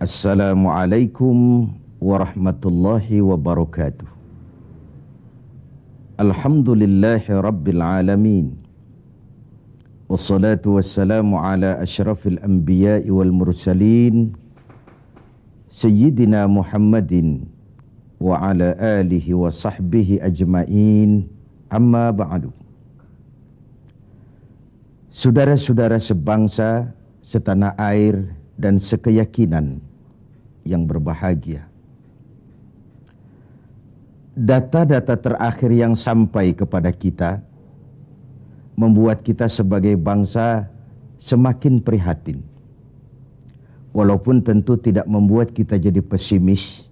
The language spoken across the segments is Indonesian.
Assalamualaikum warahmatullahi wabarakatuh. Alhamdulillahi rabbil alamin. Wassalatu wassalamu ala asyrafil anbiya'i wal mursalin Sayyidina Muhammadin wa ala alihi wa sahbihi ajma'in. Amma ba'du. Saudara-saudara sebangsa, setanah air dan sekeyakinan yang berbahagia. Data-data terakhir yang sampai kepada kita membuat kita sebagai bangsa semakin prihatin. Walaupun tentu tidak membuat kita jadi pesimis,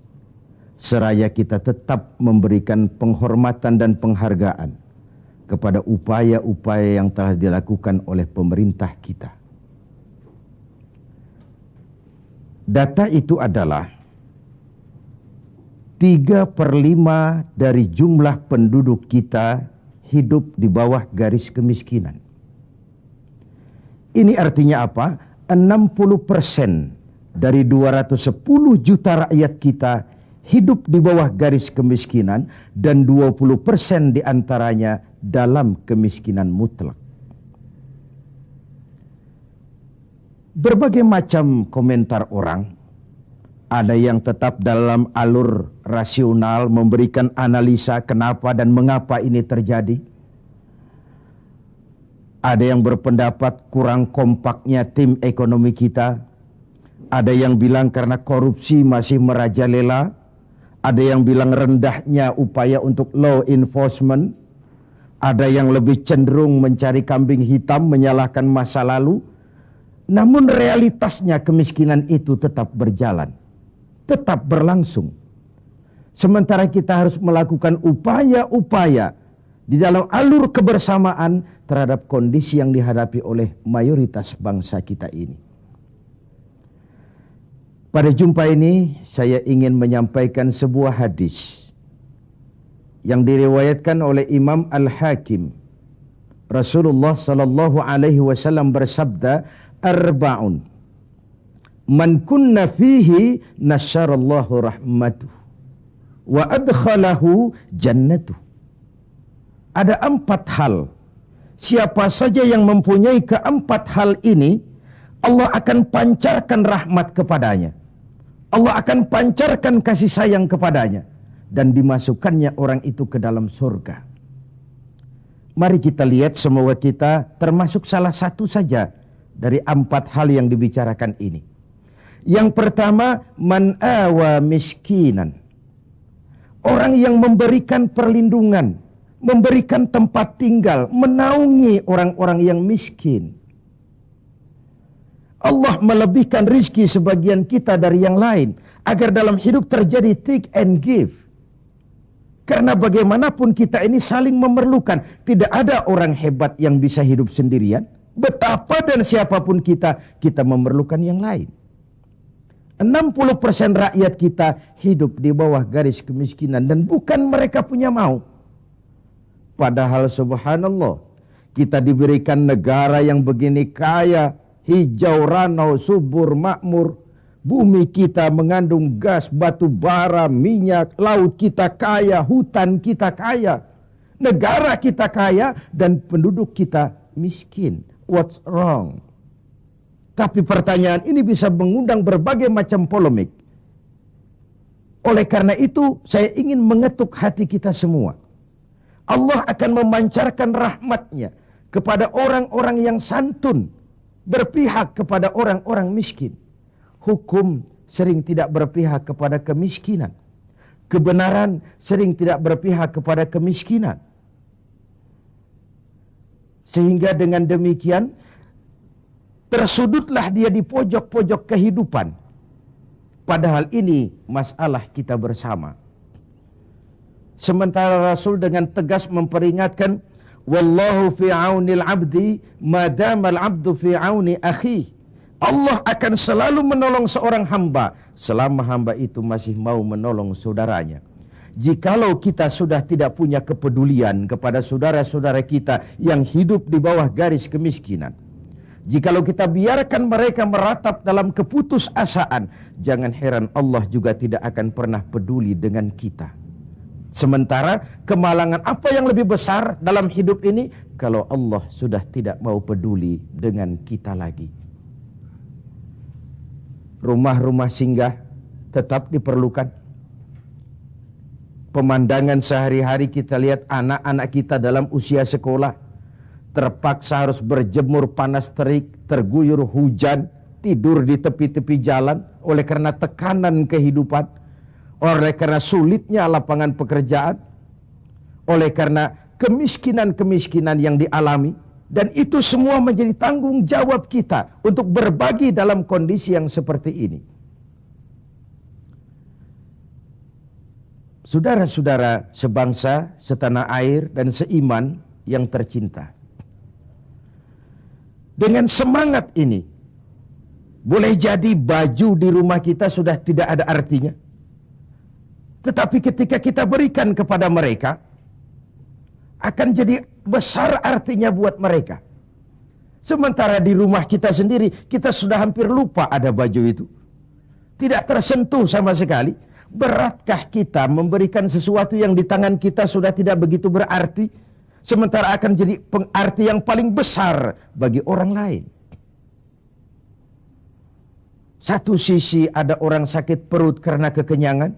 seraya kita tetap memberikan penghormatan dan penghargaan kepada upaya-upaya yang telah dilakukan oleh pemerintah kita. Data itu adalah 3/5 dari jumlah penduduk kita hidup di bawah garis kemiskinan. Ini artinya apa? 60% dari 210 juta rakyat kita hidup di bawah garis kemiskinan dan 20% diantaranya dalam kemiskinan mutlak. Berbagai macam komentar orang, ada yang tetap dalam alur rasional memberikan analisa kenapa dan mengapa ini terjadi. Ada yang berpendapat kurang kompaknya tim ekonomi kita. Ada yang bilang karena korupsi masih merajalela. Ada yang bilang rendahnya upaya untuk law enforcement. Ada yang lebih cenderung mencari kambing hitam, menyalahkan masa lalu. Namun realitasnya kemiskinan itu tetap berjalan, tetap berlangsung. Sementara kita harus melakukan upaya-upaya di dalam alur kebersamaan terhadap kondisi yang dihadapi oleh mayoritas bangsa kita ini. Pada jumpa ini saya ingin menyampaikan sebuah hadis yang diriwayatkan oleh Imam Al-Hakim. Rasulullah sallallahu alaihi wasallam bersabda, "Arba'un man kunna fihi nasyarallahu rahmatuh wa adkhalahu jannatuh." Ada 4 hal. Siapa saja yang mempunyai keempat hal ini, Allah akan pancarkan rahmat kepadanya. Allah akan pancarkan kasih sayang kepadanya dan dimasukkannya orang itu ke dalam surga. Mari kita lihat, semoga kita termasuk salah satu saja dari 4 hal yang dibicarakan ini. Yang pertama, man awa miskinan. Orang yang memberikan perlindungan, memberikan tempat tinggal, menaungi orang-orang yang miskin. Allah melebihkan rizki sebagian kita dari yang lain, agar dalam hidup terjadi take and give. Karena bagaimanapun kita ini saling memerlukan. Tidak ada orang hebat yang bisa hidup sendirian. Betapa dan siapapun kita memerlukan yang lain. 60% rakyat kita hidup di bawah garis kemiskinan dan bukan mereka punya mau. Padahal subhanallah, kita diberikan negara yang begini kaya, hijau, ranau, subur, makmur. Bumi kita mengandung gas, batu bara, minyak, laut kita kaya, hutan kita kaya, negara kita kaya dan penduduk kita miskin. What's wrong? Tapi pertanyaan ini bisa mengundang berbagai macam polemik. Oleh karena itu, saya ingin mengetuk hati kita semua. Allah akan memancarkan rahmatnya kepada orang-orang yang santun, berpihak kepada orang-orang miskin. Hukum sering tidak berpihak kepada kemiskinan. Kebenaran sering tidak berpihak kepada kemiskinan. Sehingga dengan demikian tersudutlah dia di pojok-pojok kehidupan. Padahal ini masalah kita bersama. Sementara Rasul dengan tegas memperingatkan, wallahu fi aunil abdi madamal abdu fi auni akhi. Allah akan selalu menolong seorang hamba selama hamba itu masih mau menolong saudaranya. Jikalau kita sudah tidak punya kepedulian kepada saudara-saudara kita yang hidup di bawah garis kemiskinan, Jikalau kita biarkan mereka meratap dalam keputusasaan, jangan heran Allah juga tidak akan pernah peduli dengan kita. Sementara kemalangan apa yang lebih besar dalam hidup ini kalau Allah sudah tidak mau peduli dengan kita lagi. Rumah-rumah singgah tetap diperlukan. Pemandangan sehari-hari kita lihat anak-anak kita dalam usia sekolah terpaksa harus berjemur panas terik, terguyur hujan, tidur di tepi-tepi jalan oleh karena tekanan kehidupan, oleh karena sulitnya lapangan pekerjaan, oleh karena kemiskinan-kemiskinan yang dialami. Dan itu semua menjadi tanggung jawab kita untuk berbagi dalam kondisi yang seperti ini. Saudara-saudara sebangsa, setanah air, dan seiman yang tercinta. Dengan semangat ini, boleh jadi baju di rumah kita sudah tidak ada artinya. Tetapi ketika kita berikan kepada mereka, akan jadi besar artinya buat mereka. Sementara di rumah kita sendiri, kita sudah hampir lupa ada baju itu. Tidak tersentuh sama sekali. Beratkah kita memberikan sesuatu yang di tangan kita sudah tidak begitu berarti, sementara akan jadi pengarti yang paling besar bagi orang lain? Satu sisi ada orang sakit perut karena kekenyangan,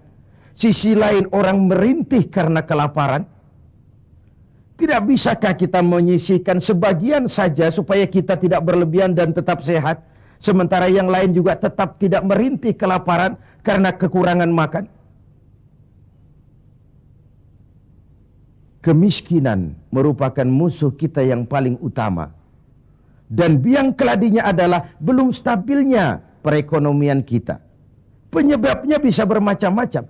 sisi lain orang merintih karena kelaparan. Tidak bisakah kita menyisihkan sebagian saja supaya kita tidak berlebihan dan tetap sehat, sementara yang lain juga tetap tidak merintih kelaparan karena kekurangan makan? Kemiskinan merupakan musuh kita yang paling utama. Dan biang keladinya adalah belum stabilnya perekonomian kita. Penyebabnya bisa bermacam-macam.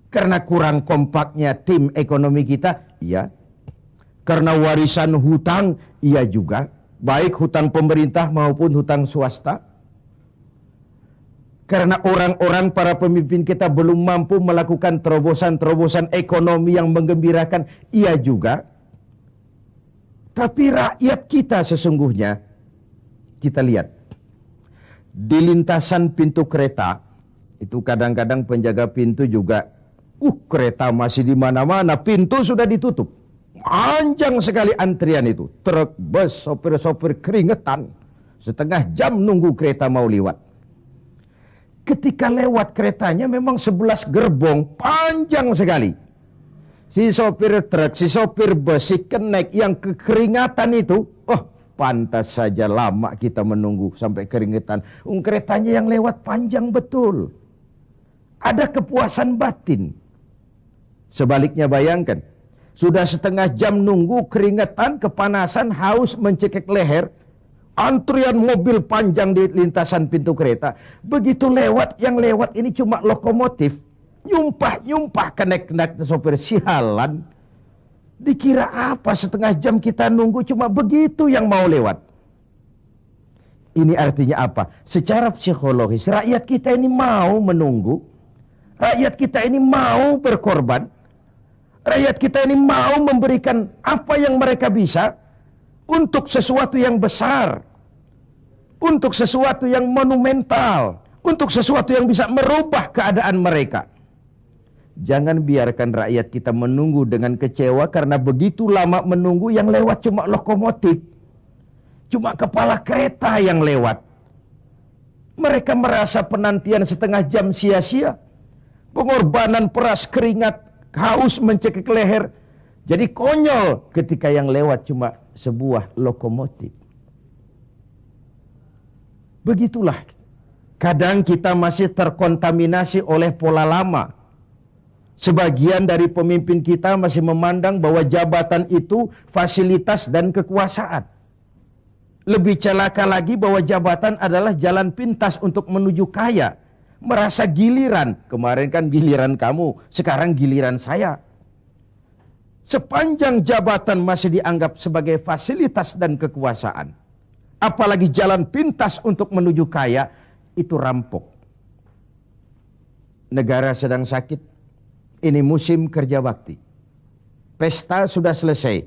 Karena kurang kompaknya tim ekonomi kita, iya. Karena warisan hutang, iya juga. Baik hutang pemerintah maupun hutang swasta. Karena orang-orang para pemimpin kita belum mampu melakukan terobosan-terobosan ekonomi yang menggembirakan, iya juga. Tapi rakyat kita sesungguhnya, kita lihat. Di lintasan pintu kereta, itu kadang-kadang penjaga pintu juga, kereta masih di mana-mana, pintu sudah ditutup. Panjang sekali antrian itu. Truk, bus, sopir-sopir keringetan. Setengah jam nunggu kereta mau lewat. Ketika lewat keretanya memang 11 gerbong, panjang sekali. Si sopir truk, si sopir bus, si kenek yang kekeringatan itu, pantas saja lama kita menunggu sampai keringetan. Keretanya yang lewat panjang betul. Ada kepuasan batin. Sebaliknya bayangkan, sudah setengah jam nunggu, keringetan, kepanasan, haus, mencekik leher. Antrian mobil panjang di lintasan pintu kereta. Begitu lewat, yang lewat ini cuma lokomotif. Nyumpah-nyumpah kenek-kenek sopir, sialan. Dikira apa setengah jam kita nunggu, cuma begitu yang mau lewat. Ini artinya apa? Secara psikologis, rakyat kita ini mau menunggu. Rakyat kita ini mau berkorban. Rakyat kita ini mau memberikan apa yang mereka bisa untuk sesuatu yang besar, untuk sesuatu yang monumental, untuk sesuatu yang bisa merubah keadaan mereka. Jangan biarkan rakyat kita menunggu dengan kecewa karena begitu lama menunggu, yang lewat cuma lokomotif, cuma kepala kereta yang lewat. Mereka merasa penantian setengah jam sia-sia, pengorbanan peras keringat, haus mencekik leher, jadi konyol ketika yang lewat cuma sebuah lokomotif. Begitulah, kadang kita masih terkontaminasi oleh pola lama. Sebagian dari pemimpin kita masih memandang bahwa jabatan itu fasilitas dan kekuasaan. Lebih celaka lagi bahwa jabatan adalah jalan pintas untuk menuju kaya. Merasa giliran, kemarin kan giliran kamu, sekarang giliran saya. Sepanjang jabatan masih dianggap sebagai fasilitas dan kekuasaan, apalagi jalan pintas untuk menuju kaya, itu rampok. Negara sedang sakit, ini musim kerja bakti. Pesta sudah selesai,